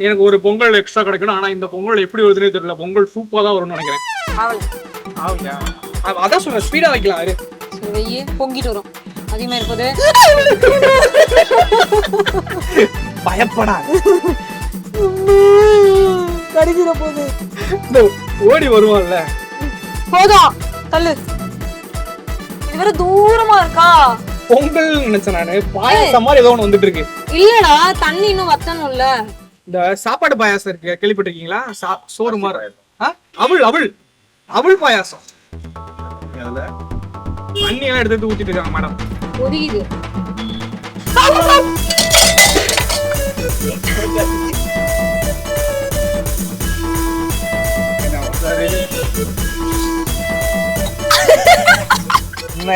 எனக்கு ஒரு பொங்கல் எக்ஸ்ட்ரா கிடைக்கணும். ஆனா இந்த பொங்கல் எப்படி வருதுன்னே தெரியல. பொங்கல் சூப்பரா தான் வரும்னு நினைக்கிறேன். ஆவலையா? அதான் சொல்றேன், ஸ்பீடா வைக்கலாம். வெய்ய பொங்கிட்டு வரும். அதே மாதிரி இருப்பது பயப்படா கடிக்கிற போது இந்த ஓடி வருவான்ல. போதும் தள்ளு. இது வேற தூரமா இருக்கா. பொங்கல் நினைச்சேன் நானு. பாயாசம் மாதிரி ஏதோ ஒண்ணு வந்துட்டு இருக்கு. இல்லடா, தண்ணி இன்னும் வத்தணும்ல. இந்த சாப்பாடு பாயாசம் இருக்கு, கேள்விப்பட்டிருக்கீங்களா? சோறு மாதிரி. அவள் அவள் அவள் பாயாசம். தண்ணி எல்லாம் எடுத்து ஊத்திட்டு இருக்காங்க மேடம். ஒதுக்குது.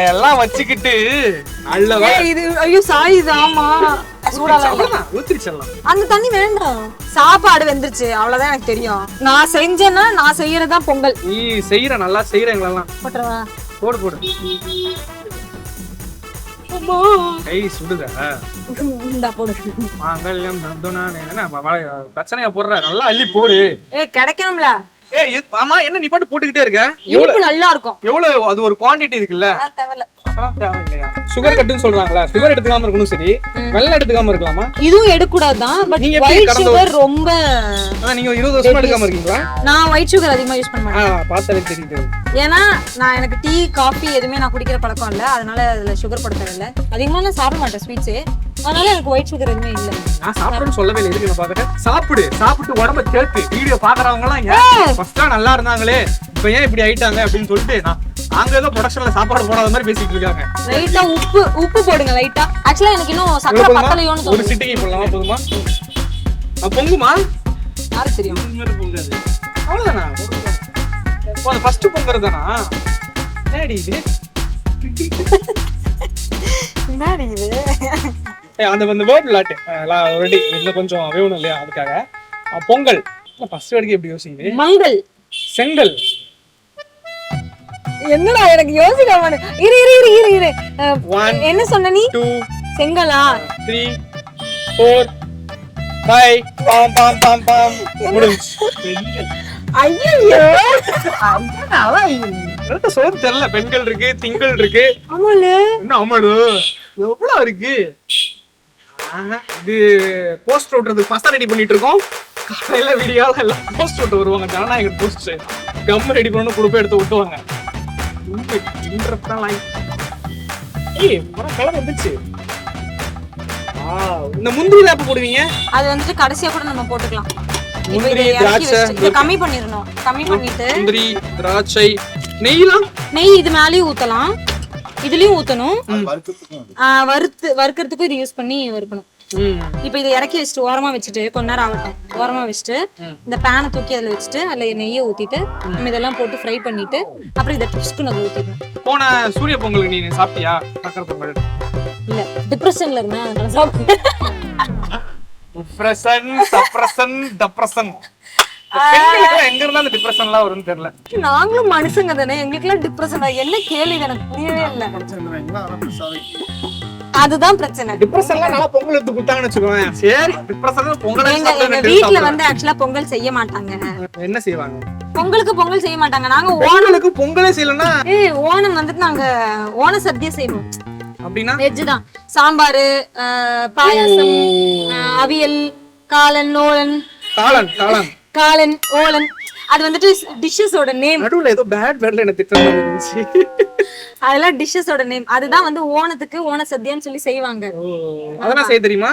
எல்லாம் வச்சுக்கிட்டு நல்லவா இது. ஐயோ சாயுது. ஆமா அந்த தண்ணி வேண்டாம். சாப்பாடு வெந்துருச்சு, அவ்வளவுதான் எனக்கு தெரியும். நான் செஞ்சேன்னா நான் செய்யறதா பொங்கல். நீ செய்யற, நல்லா செய்யறீங்களா? போட்டுறவா? போடு போடு. கை சுடுதா? இந்தா போடு. மாங்கல்யம் தந்துனானே. என்ன பிரச்சனையா போடுற? நல்லா அள்ளி போடு. கிடைக்கணும்ல. ஆமா, என்ன நீ பாட்டு போட்டுக்கிட்டே இருக்க? எவ்வளவு நல்லா இருக்கும். எவ்வளவு அது ஒரு குவாண்டிட்டி இருக்குல்ல. சுகர் கட்டுன்னு சொல்றாங்களா? சுகர் எடுத்துக்காம இருக்கணும். சரி, வெள்ளம் எடுத்துக்காம இருக்கலாமா? இதுவும் எடுக்க கூடாதுதான். பட் ஒயிட் சுகர் ரொம்ப. நீங்க 20 வருஷமா எடுக்காம இருக்கீங்களா? நான் ஒயிட் சுகர் அதிகமா யூஸ் பண்ண மாட்டேன். பார்த்தாலே தெரியுது. ஏன்னா எனக்கு டீ காஃபி எதுவுமே நான் குடிக்கிற பழக்கம் இல்ல. அதனால அதுல சுகர் போட தேவையில்ல. அதிகமா நான் சாப்பிட மாட்டேன் ஸ்வீட்ஸ். அதனால எனக்கு ஒயிட் சுகர் எதுவுமே இல்ல. நான் சாப்பிடுன்னு சொல்லவே இல்லை. எதுக்கு நான் பாக்குறேன்? சாப்பிட்டு உடம்ப சேர்த்து வீடியோ பாக்குறவங்க எல்லாம் ஃபர்ஸ்டா நல்லா இருந்தாங்களே, இப்ப ஏன் இப்படி ஆயிட்டாங்க அப்படின்னு சொல்லிட்டு நாங்க ஏதோ ப்ரொடக்ஷன்ல சாப்பாடு போடாத மாதிரி பேசிட்டு இருக்காங்க. லைட்டா உப்பு போடுங்க. லைட்டா. ஆக்சுவலா எனக்கு இன்னும் சக்கரை பத்தலையோன்னு தோணுது. ஒரு சிட்டிகை போடலாமா? போதுமா? பொங்குமா? யாருக்கு தெரியும்? பொங்காது. அவ்வளவுதானா? ஃபர்ஸ்ட் பொங்கறது தானா? என்னடி இது? என்னடி இது? அந்த வேர்ட் லாட் ரெடி. இன்னும் கொஞ்சம் வேணும் இல்லையா? அதுக்காக பொங்கல். ஃபர்ஸ்ட் வேர்டுக்கு எப்படி யோசிக்குது? மங்கள். செங்கல். என்னடா எனக்கு யோசிக்க மாட்டேன். இரு. என்ன சொன்ன நீ? 2 செங்கலா? 3 4 5 பாம் பாம் பாம் பாம். முடிஞ்சு. ஐயோ என்ன சொல்ல தெரியல. பெண்கள் இருக்கு, திங்கள் இருக்கு. ஆமால. என்ன ஆமாடு? எவ்வளவு இருக்கு? இது போஸ்ட் ஓட்டுறது ஃபர்ஸ்ட் ரெடி பண்ணிட்டு இருக்கோம். காலையில வீடியோல எல்லாம் போஸ்ட் ஓட்டு வருவாங்க. ஜனநாயகர் போஸ்ட் கம் ரெடி பண்ணணும், குடுப்பை எடுத்து விட்டுவாங்க. இந்த முந்திரி லாப் போடுவீங்க. அது வந்துட்டு கடைசியா கூட நம்ம போட்டுக்கலாம். முந்திரி, திராட்சை கம்மி பண்ணிரணும். கம்மி பண்ணிட்டு முந்திரி, திராட்சை, நெய்லாம். நெய் இது மேலயே ஊத்தலாம். இதுலயும் ஊத்தணும். வறுக்கிறதுக்கு இது யூஸ் பண்ணி வறுக்கணும். இப்ப இதை இறக்கி வச்சுட்டு ஓரமா வச்சுட்டு கொஞ்ச நேரம் ஆகட்டும். ஓரமா வச்சுட்டு இந்த பேனை தூக்கி அதுல வச்சுட்டு அதுல நெய்யை ஊத்திட்டு நம்ம இதெல்லாம் போட்டு ஃப்ரை பண்ணிட்டு அப்புறம் இதை டிஸ்க்கு நம்ம ஊத்திடணும். போன சூரிய பொங்கலுக்கு நீ சாப்பிட்டியா? சக்கரை பொங்கல் இல்ல, டிப்ரெஷன்ல இருந்தேன், அதனால சாப்பிட்டேன். எங்க இருந்தா அந்த டிப்ரெஷன்லாம் வரும்னு தெரியல. நாங்களும் மனுஷங்க தானே, எங்களுக்கு எல்லாம் டிப்ரெஷன் என்ன கேள்வி எனக்கு புரியவே இல்ல. அதுதான் பிரச்சனை. டிப்ரெஷன்லாம் நல்லா பொங்கல் எடுத்து கொடுத்தாங்கன்னு வச்சுக்கோங்க. சரி, டிப்ரெஷன் பொங்கல் எங்க வீட்ல வந்து ஆக்சுவலா பொங்கல் செய்ய மாட்டாங்க. என்ன செய்வாங்க? பொங்கலுக்கு பொங்கல் செய்ய மாட்டாங்க. நாங்க ஓணலுக்கு பொங்கலே செய்யலன்னா ஓணம் வந்துட்டு நாங்க ஓண சத்யா செய்வோம். அப்படின்னா வெஜ் தான். சாம்பார், பாயாசம், அவியல், காளன், ஓலன். காளன், ஓலன். அது வந்துட்டு டிஷ்ஷஸோட நேம். நடுவுல ஏதோ பேட் வேர்ட்ல என்ன திட்டம் இருந்துச்சு. அதெல்லாம் டிஷ்ஷஸோட நேம். அதுதான் வந்து ஓணத்துக்கு ஓண சத்யான்னு சொல்லி செய்வாங்க. அதெல்லாம் செய்ய தெரியுமா?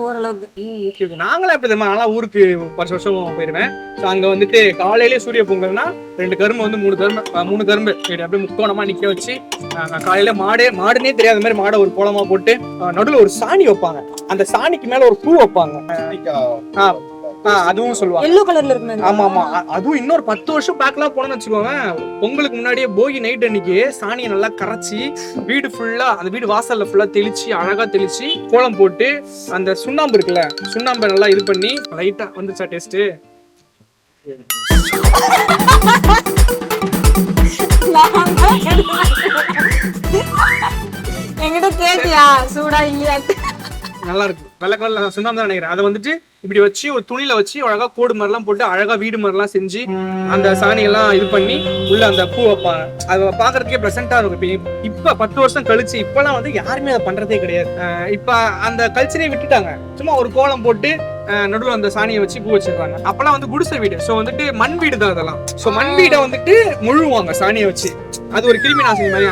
ஓரளவுக்கு. நாங்களே எப்படி தெரியுமா? நான் ஊருக்கு வருஷம் போயிருவேன். அங்க வந்துட்டு காலையிலேயே சூரிய பொங்கல்னா 2 கரும்பு வந்து 3 கரும்பு அப்படியே முக்கோணமா நிக்க வச்சு காலையில மாடுனே தெரியாத மாதிரி மாடை ஒரு கோலமா போட்டு நடுவுல ஒரு சாணி வைப்பாங்க. அந்த சாணிக்கு மேல ஒரு பூ வைப்பாங்க. அதுவும் சொல்லுவாங்க. எல்லோ கலர்ல இருக்கு. ஆமா ஆமா. அதுவும் இன்னொரு 10 வருஷம் பேக்லாம் போனோம்னு வச்சுக்கோங்க. பொங்கலுக்கு முன்னாடியே போகி நைட் அன்னைக்கு சாணியை நல்லா கரைச்சி வீடு ஃபுல்லா, அந்த வீடு வாசல்ல ஃபுல்லா தெளிச்சு அழகா தெளிச்சு கோலம் போட்டு அந்த சுண்ணாம்பு இருக்குல்ல, சுண்ணாம்பை நல்லா இது பண்ணி லைட்டா வந்துச்சா டேஸ்ட். என்கிட்ட கேட்டியா சூடா இல்லையா? நல்லா இருக்கும். வெள்ளை கலர்ல சுண்ணாம்பு தான் நினைக்கிறேன். அதை வந்துட்டு இப்படி வச்சு ஒரு துணியில வச்சு அழகா கோடு மாதிரிலாம் போட்டு அழகா வீடு மாதிரிலாம் செஞ்சு அந்த சாணி எல்லாம் இது பண்ணி உள்ள அந்த பூ வைப்பாங்க. அதை பாக்குறதுக்கே ப்ரெசென்டா இருக்கும். இப்ப 10 வருஷம் கழிச்சு இப்பெல்லாம் வந்து யாருமே அதை பண்றதே கிடையாது. இப்ப அந்த கல்ச்சரே விட்டுட்டாங்க. சும்மா ஒரு கோலம் போட்டு நடுவில் அந்த சாணியை வச்சு பூ வச்சிருக்காங்க. அப்பெல்லாம் வந்து குடிசை வீடு, ஸோ வந்துட்டு மண் வீடு தான் அதெல்லாம். ஸோ மண் வீடை வந்துட்டு முழுவாங்க சாணியை வச்சு. அது ஒரு கிருமி நாசினி மாதிரி.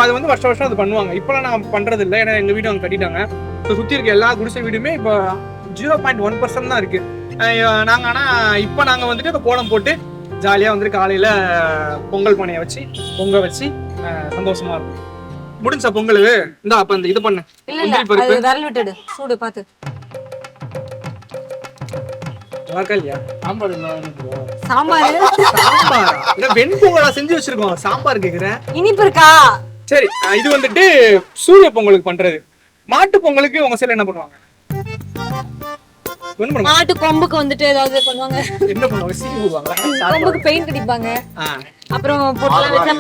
அது வந்து வருஷம் அது பண்ணுவாங்க. இப்பெல்லாம் நான் பண்றது இல்லை, ஏன்னா எங்க வீடு அவங்க கட்டிட்டாங்க. ஸோ சுத்தி இருக்க எல்லா குடிசை வீடுமே இப்போ 0.1% தான் இருக்கு. நாங்க ஆனா இப்ப நாங்க வந்துட்டு அந்த கோலம் போட்டு ஜாலியா வந்துட்டு காலையில பொங்கல் பானையை வச்சு பொங்க வச்சு சந்தோஷமா இருக்கும். முடிஞ்சா பொங்கல் இந்த அப்ப இந்த இது பண்ணு. விரல் விட்டுடு சூடு பாத்து. சாம்பார் வெண்பொங்கலா செஞ்சு வச்சிருக்கோம். சாம்பார் கேக்குறேன், இனிப்பு இருக்கா? சரி, இது வந்துட்டு சூரிய பொங்கலுக்கு பண்றது. மாட்டு பொங்கலுக்கு உங்க சைடுல என்ன பண்ணுவாங்க? மாட்டு கொம்புக்கு வந்துட்டு ஏதாவது பண்ணுவாங்க. என்ன பண்ணுவாங்க? சீனி போடுவாங்க, கொம்புக்கு பெயிண்ட் அடிப்பாங்க. அப்புறம் பொட்டலாம் வச்ச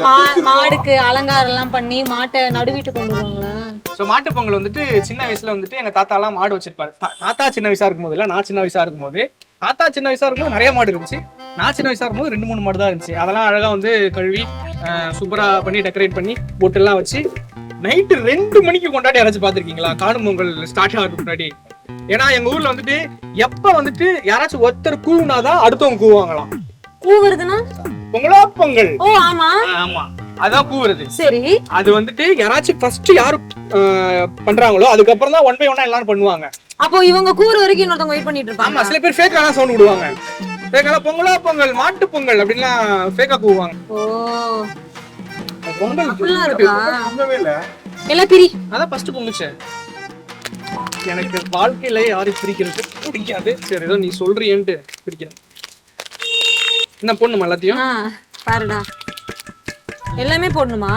மாடுக்கு அலங்காரம் எல்லாம் பண்ணி மாட்டை நடுவீட்டு கொண்டு வருவாங்களா? சோ மாட்டு பொங்கல் வந்துட்டு சின்ன வயசுல வந்துட்டு எங்க தாத்தா எல்லாம் மாடு வச்சிருப்பாரு. தாத்தா சின்ன வயசா இருக்கும்போது இல்ல, நான் சின்ன வயசா இருக்கும்போது, தாத்தா சின்ன வயசா இருக்கும்போது நிறைய மாடு இருந்துச்சு. நான் சின்ன வயசா இருக்கும்போது 2-3 மாடு தான் இருந்துச்சு. அதெல்லாம் அழகா வந்து கழுவி சூப்பரா பண்ணி டெக்கரேட் பண்ணி போட்டெல்லாம் வச்சு நைட்டு 2 மணிக்கு கொண்டாடி யாராச்சும் பாத்திருக்கீங்களா? காணும் பொங்கல் ஸ்டார்ட் ஆகிறதுக்கு முன்னாடி. ஏன்னா எங்க ஊர்ல வந்துட்டு எப்ப வந்துட்டு யாராச்சும் ஒருத்தர் கூவுனாதான் அடுத்தவங்க கூவாங்களாம். கூவுறதுன்னா பொங்கலா பொங்கல். ஓ ஆமா ஆமா, அதான் கூவுறது. சரி, அது வந்துட்டு யாராச்சும் ஃபர்ஸ்ட் யாரு பண்றாங்களோ அதுக்கப்புறம் தான் 1 by 1 எல்லாரும் பண்ணுவாங்க. அப்போ இவங்க கூற வரைக்கும் இன்னொருத்தவங்க வெயிட் பண்ணிட்டு இருப்பாங்க. ஆமா, சில பேர் ஃபேக்கான சவுண்ட் விடுவாங்க. ஃபேக்கால பொங்கலா பொங்கல், மாட்டு பொங்கல் அப்படின்லாம் ஃபேக்கா கூவுவாங்க. ஓ பொங்கல் பொங்கவே இல்ல எல்லாம் பிரி. அதான் ஃபர்ஸ்ட் பொங்குச்சு. எனக்கு வாழ்க்கையில யாரும் பிரிக்கிறது பிடிக்காது. சரி, ஏதோ நீ சொல்றியேன்ட்டு பிடிக்கிறேன். என்ன போடணுமா எல்லாத்தையும்? பாருடா, எல்லாமே போடணுமா?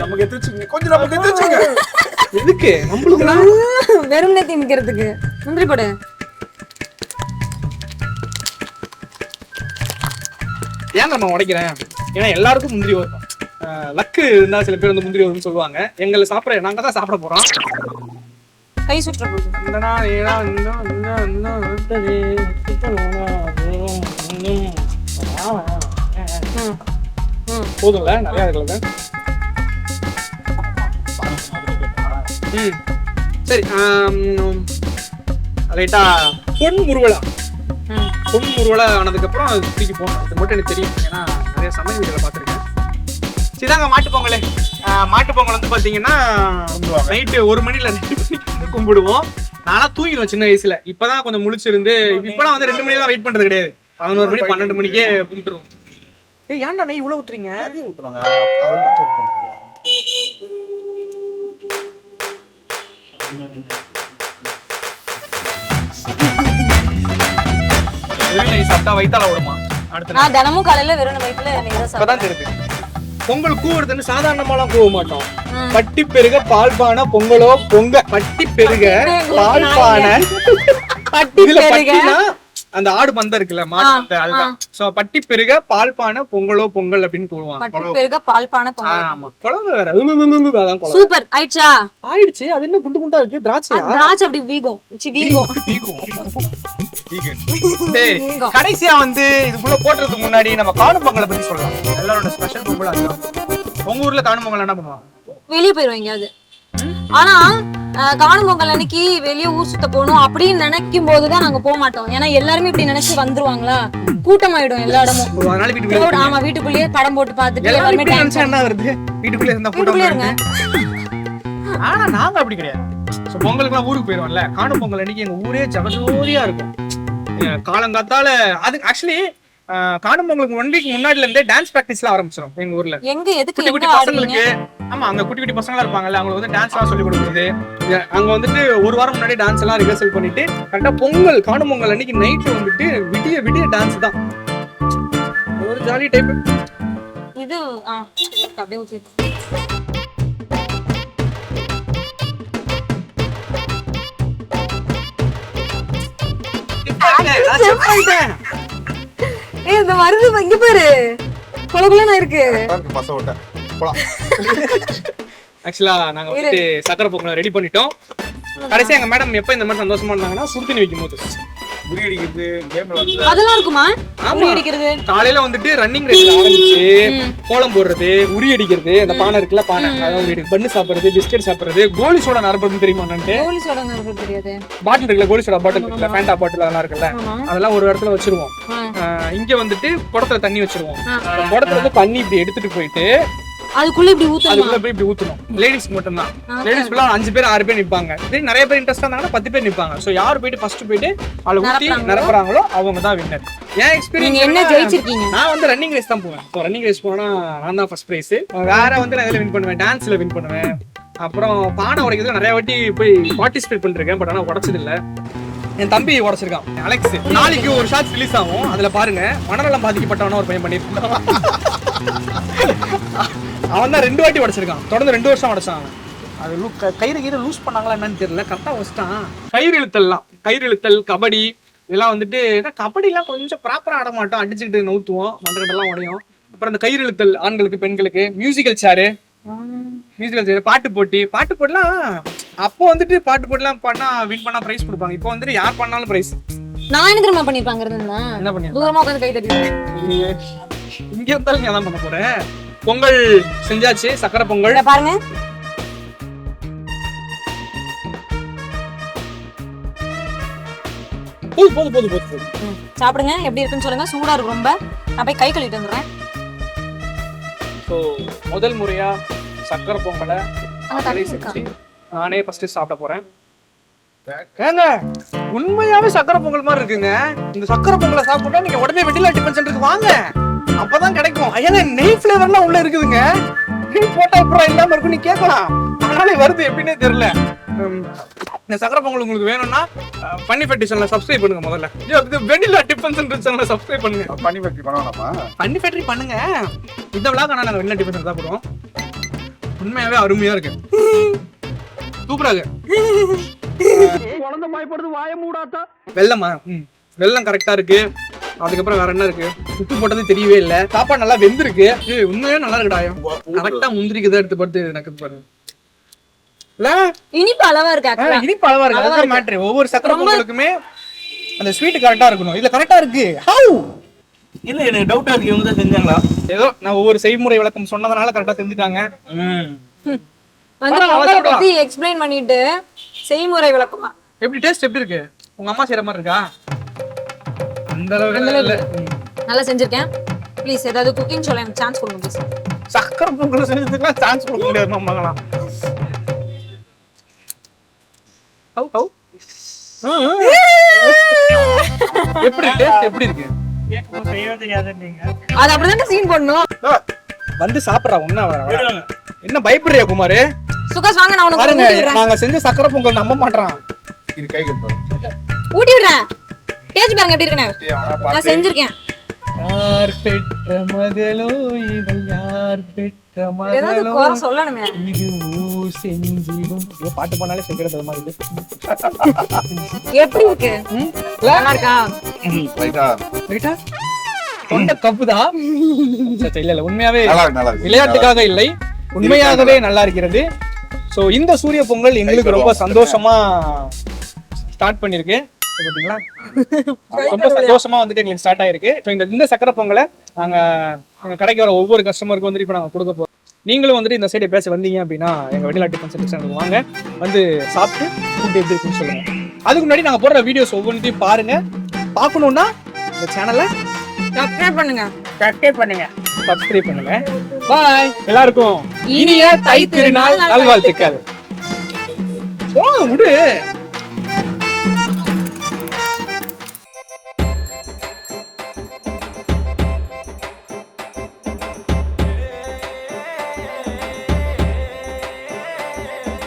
நமக்கு எதிர்ச்சுங்க, கொஞ்சம் நமக்கு எதிர்ச்சுங்க. எதுக்கு? நம்மளுக்குலாம் வெறும் நேத்தி நிக்கிறதுக்கு. முந்திரி போடு. ஏன் நம்ம உடைக்கிறேன்? ஏன்னா எல்லாருக்கும் முந்திரி வரும். லக்கு இருந்தா சில பேர் வந்து முந்திரி வரும்னு சொல்லுவாங்க. எங்களை சாப்பிட நாங்க தான் சாப்பிட போறோம். கை சுற்ற போகுது. போதும்ல, நிறைய இருக்குல்ல. சரி, ரைட்டா பொன் முருவலா. பொன் முருவலா ஆனதுக்கு அப்புறம் அது பிடிக்க போகணும். அது மட்டும் எனக்கு தெரியும், ஏன்னா நிறைய சமையல் வீடுகளை பார்த்துருக்கேன். சரிதாங்க, மாட்டு பொங்கல். மாட்டு பொங்கல் வந்து பாத்தீங்கன்னா நைட்டு 1 மணில 2 மணிக்கு கும்பிடுவோம். நானா தூங்கிடுவேன் சின்ன வயசுல. இப்பதான் கொஞ்சம் முழிச்சிருந்து, இப்பெல்லாம் வந்து 2 மணிலாம் வெயிட் பண்றது கிடையாது. 11 மணி 12 மணிக்கே கும்பிட்டுருவோம். ஏன்டா நெய் இவ்வளவு ஊத்துறீங்க? நெய் சாப்பிட்டா வயித்தால விடுமா? அடுத்து நான் தினமும் காலையில வெறும் வயித்துல நெய் தான் சாப்பிடுவேன். தெரியுது. பொங்கல் கூவுறதுன்னு சாதாரணமாலாம் கூவ மாட்டோம். பட்டி பெருக பால்பானை பொங்கலோ பொங்க. பட்டி பெருக பால்பானை. இதுல பட்டினா அந்த ஆடு மந்தை இருக்குல்ல, மாடு மந்தை, அதுதான். சோ பட்டி பெருக பால்பானை பொங்கலோ பொங்கல் அப்படின்னு கூடுவாங்க. பட்டி பெருக பால்பானை பொங்கல். ஆமா, குழம்பு வேற. அதான் குழம்பு. சூப்பர் ஆயிடுச்சா? ஆயிடுச்சு. அது என்ன குண்டு குண்டா இருக்கு? திராட்சை. திராட்சை அப்படி வீகும். கடைசியா வந்து இதுக்குள்ள போடுறதுக்கு முன்னாடி நம்ம காணும் பொங்கலை பத்தி சொல்லலாம். எல்லாரோட ஸ்பெஷல் பொங்கல் அதுதான். உங்க ஊர்ல காணும் பொங்கல் என்ன பண்ணுவாங்க? வெளியே போயிருவாங்க. அது ஆனா காணும் பொங்கல் அன்னைக்கு வெளியே ஊர் சுத்த போகணும் அப்படின்னு நினைக்கும் போதுதான் நாங்க போக மாட்டோம். ஏன்னா எல்லாருமே இப்படி நினைச்சு வந்துருவாங்களா, கூட்டமாயிடும் எல்லா இடமும். ஆமா, வீட்டுக்குள்ளேயே படம் போட்டு பாத்துட்டு எல்லாருமே என்ன வருது, வீட்டுக்குள்ளே இருந்தா கூட்டமா இருங்க. ஆனா நாங்க அப்படி கிடையாது. பொங்கலுக்கு எல்லாம் ஊருக்கு போயிருவோம்ல. காணும் பொங்கல் அன்னைக்கு எங்க ஊரே ஜகஜோதியா இருக்கும். காலங்காத்தால அது ஆக்சுவலி காணும் பொங்கலுக்கு 1 வீக் முன்னாடில இருந்தே டான்ஸ் பிராக்டிஸ்ல ஆரம்பிச்சிடும் எங்க ஊர்ல. எங்க எதுக்கு குட்டி குட்டி பசங்களுக்கு, ஆமா, அங்க குட்டி குட்டி பசங்களா இருப்பாங்கல்ல, அவங்களுக்கு வந்து டான்ஸ் எல்லாம் சொல்லி கொடுக்குறது. அங்க வந்துட்டு 1 வாரம் முன்னாடி டான்ஸ் எல்லாம் ரிஹர்சல் பண்ணிட்டு கரெக்டா பொங்கல் காணும் பொங்கல் அன்னைக்கு நைட் வந்துட்டு விடிய விடிய டான்ஸ் தான். ஒரு ஜாலி டைப் இது. அப்படியே ஊத்தி இந்த மருந்து இங்க பாரு, கொலகுலனா இருக்கு. ஆக்சுவலா நாங்க வந்துட்டு சக்கரை பொங்கல் ரெடி பண்ணிட்டோம். கடைசியா எங்க மேடம் எப்ப இந்த மாதிரி சந்தோஷமா இருந்தாங்கன்னா சுடுதண்ணி வைக்கும் போது முறியடிக்கிறது கேம்ல வந்து அதெல்லாம் இருக்குமா? உரி அடிக்கிறது காலையில வந்துட்டு ரன்னிங் ரேஸ்ல ஆரம்பிச்சு கோலம் போடுறது, உரி அடிக்கிறது, அந்த பானை இருக்குல்ல பானை அதான் உரி அடிக்கிறது, பண்ணு சாப்பிடுறது, பிஸ்கெட் சாப்பிடுறது, கோலி சோடா நரம்பு தெரியுமா என்னன்ட்டு கோலி சோடா எனக்கு தெரியாது. பாட்டில் இருக்குல்ல கோலி சோடா பாட்டில் இருக்குல்ல ஃபேண்டா பாட்டில் அதெல்லாம் இருக்குல்ல அதெல்லாம் ஒரு இடத்துல வச்சிருவோம். இங்க வந்துட்டு குடத்துல தண்ணி வச்சிருவோம். குடத்துல இருந்து தண்ணி இப்படி எடுத்துட்டு போயிட்டு அதுக்குள்ள இப்படி ஊத்தணும். அதுக்குள்ள போய் இப்படி ஊத்தணும். லேடிஸ் மட்டும் தான். லேடிஸ் ஃபுல்லா 5 பேர் 6 பேர் நிப்பாங்க. இதே நிறைய பேர் இன்ட்ரெஸ்டா இருந்தாங்கன்னா 10 பேர் நிப்பாங்க. சோ யார் போயிட்டு ஃபர்ஸ்ட் போயிட்டு அதுல ஊத்தி நிரப்புறாங்களோ அவங்க தான் வின்னர். ஏன் எக்ஸ்பீரியன்ஸ் நீங்க என்ன ஜெயிச்சிருக்கீங்க? நான் வந்து ரன்னிங் ரேஸ் தான் போவேன். சோ ரன்னிங் ரேஸ் போனா நான் தான் ஃபர்ஸ்ட் பிரைஸ். வேற வந்து நான் இதுல வின் பண்ணுவேன், டான்ஸ்ல வின் பண்ணுவேன். அப்புறம் பானை உடைக்கிறதுல நிறைய வாட்டி போய் பார்ட்டிசிபேட் பண்ணிருக்கேன். பட் ஆனா உடைச்சது இல்ல. என் தம்பி உடைச்சிருக்கான் அலெக்ஸ். நாளைக்கு ஒரு ஷார்ட் ரிலீஸ் ஆகும். அதுல பாருங்க மனநலம் பாதிக்கப்பட்டவன ஒரு பையன் பண்ணிருக்கான். அவன் தான் 2 வாட்டி உடைச்சிருக்கான். தொடர்ந்து 2 வருஷம் உடைச்சான். அது கயிறு லூஸ் பண்ணாங்களா என்னன்னு தெரியல, கரெக்டா வச்சிட்டான். கயிறு இழுத்தல், கபடி இதெல்லாம் வந்துட்டு கபடி எல்லாம் கொஞ்சம் ப்ராப்பரா ஆட மாட்டோம், அடிச்சுக்கிட்டு நவுத்துவோம், மண்டெல்லாம் உடையும். அப்புறம் அந்த கயிறு இழுத்தல் ஆண்களுக்கு பெண்களுக்கு, மியூசிக்கல் சேரு, பாட்டு போட்டிலாம் அப்போ வந்துட்டு பாட்டு போட்டிலாம் பண்ணா வின் பண்ணா பிரைஸ் கொடுப்பாங்க. இப்போ வந்துட்டு யார் பண்ணாலும் பிரைஸ். நான் என்ன தெரியுமா பண்ணிருப்பாங்க என்ன பண்ணி தூரமா உட்காந்து கை தட்டிடுவேன். இங்க இருந்தாலும் நான் தான் பண்ண போறேன். பொங்கல் செஞ்சாச்சு, சக்கரை பொங்கல் பாருங்க. போது சாப்பிடுங்க, எப்படி இருக்குன்னு சொல்லுங்க. சூடா இருக்கு ரொம்ப. நான் போய் கை கழுவிட்டு வந்துடுறேன். ஸோ முதல் முறையா சக்கரை பொங்கலை நானே ஃபர்ஸ்ட் சாப்பிட போறேன். ஏங்க உண்மையாவே சக்கரை பொங்கல் மாதிரி இருக்குங்க. இந்த சக்கரை பொங்கலை சாப்பிட்டா நீங்க உடனே வெட்டிலா டிஃபன் சென்டருக்கு வாங்க, அப்பதான் கிடைக்கும். ஏன்னா நெய் ஃபிளேவர்லாம் உள்ள இருக்குதுங்க. நெய் போட்டா அப்புறம் இல்லாம இருக்கும் நீ கேட்கலாம். அதனால வருது எப்படின்னே தெரியல. இந்த சக்கரை பொங்கல் உங்களுக்கு வேணும்னா பண்ணி ஃபேக்டரி சேனலை சப்ஸ்கிரைப் பண்ணுங்க. முதல்ல வெனிலா டிஃபன் சென்டர் சேனலை சப்ஸ்கிரைப் பண்ணுங்க. பண்ணி ஃபேக்டரி பண்ணலாமா? பண்ணி ஃபேக்டரி பண்ணுங்க. இந்த விழாக்கு ஆனா நாங்க வெனிலா டிஃபன் சென்டர் தான் போடுவோம். உண்மையாவே அருமையா இருக்கு, சூப்பரா இருக்கு. குழந்தை பயப்படுது, வாய மூடாட்டா. வெள்ளமா வெள்ளம் கரெக்டா இருக்கு. அதுக்கப்புறம் வேற என்ன இருக்கு, உப்பு போட்டது தெரியவே இல்ல. சாப்பாடு நல்லா வெந்திருக்கு. உண்மையே நல்லா இருக்குடா. கரெக்டா முந்திரிக்குதான் எடுத்து பார்த்து எனக்கு பாருங்க. இனிப்பு அளவா இருக்கு. இனிப்பு அளவா இருக்கு, அதுதான் மேட்டர். ஒவ்வொரு சக்கரை பொங்கலுக்குமே அந்த ஸ்வீட் கரெக்டா இருக்கணும். இதுல கரெக்டா இருக்கு. ஹவ் இல்ல எனக்கு டவுட்டா இருக்கு, இவங்க தான் செஞ்சாங்களா? ஏதோ நான் ஒவ்வொரு செய்முறை விளக்கம் சொன்னதுனால கரெக்டா செஞ்சுட்டாங்க. பத்தி எக்ஸ்பிளைன் பண்ணிட்டு செய்முறை விளக்கமா எப்படி டேஸ்ட் எப்படி இருக்கு? உங்க அம்மா செய்யற மாதிரி இருக்கா? அந்த அளவுக்கு இல்ல. நல்லா செஞ்சிருக்கேன். ப்ளீஸ் ஏதாவது குக்கிங் சொல்ல எனக்கு சான்ஸ் கொடுங்க ப்ளீஸ். சக்கரை பொங்கல் செஞ்சதுக்குலாம் சான்ஸ் கொடுக்க முடியாது மாமாங்களாம். எப்படி டேஸ்ட் எப்படி இருக்கு? அது அப்படிதான் சீன் பண்ணணும். வந்து சாப்பிடுறா ஒண்ணா வர. என்ன பயப்படுறியா குமாரு? சுகாஸ் வாங்க, நான் உனக்கு பாருங்க நாங்க செஞ்ச சக்கரை பொங்கல் நம்ப மாட்டறான். இது கை கட்டு ஊட்டி விடுறேன். டேஸ்ட் பாருங்க எப்படி இருக்குன்னு. நான் செஞ்சிருக்கேன். யார் பெற்ற மகளோ இவள், யார் பெற்ற ஏதாவது மகளோ கோர சொல்லணுமே. இது ஊர் செஞ்சிடும். பாட்டு பண்ணாலே செஞ்சிறது மாதிரி இருக்கு. எப்படி இருக்கு? நல்லா இருக்கா? ரைட்டா ரைட்டா தொண்ட கப்புதான். இல்ல இல்ல உண்மையாவே நல்லா விளையாட்டுக்காக இல்லை, உண்மையாகவே நல்லா இருக்கிறது. சோ இந்த சூரிய பொங்கல் எங்களுக்கு ரொம்ப சந்தோஷமா ஸ்டார்ட் பண்ணிருக்கு. பாத்தீங்களா, ரொம்ப சந்தோஷமா வந்துட்டு எங்களுக்கு ஸ்டார்ட் ஆயிருக்கு. இந்த சக்கரை பொங்கலை நாங்க எங்க கடைக்கு வர ஒவ்வொரு கஸ்டமருக்கும் வந்துட்டு இப்ப நாங்க கொடுக்க போறோம். நீங்களும் வந்துட்டு இந்த சைடு பேச வந்தீங்க அப்படின்னா எங்க வெனிலா டிஃபன் சென்டர் வாங்க, வந்து சாப்பிட்டு ஃபுட் எப்படி இருக்குன்னு சொல்லுங்க. அதுக்கு முன்னாடி நாங்க போடுற வீடியோஸ் ஒவ்வொன்றையும் பாருங்க. பார்க்கணும்னா இந்த சேனலை சப்ஸ்கிரைப் பண்ணுங்க. சப்ஸ்கிரைப் பண்ணுங்க. பாய். எல்லாருக்கும் இனிய தை திருநாள் நல்வாழ்த்துக்கள். விடு.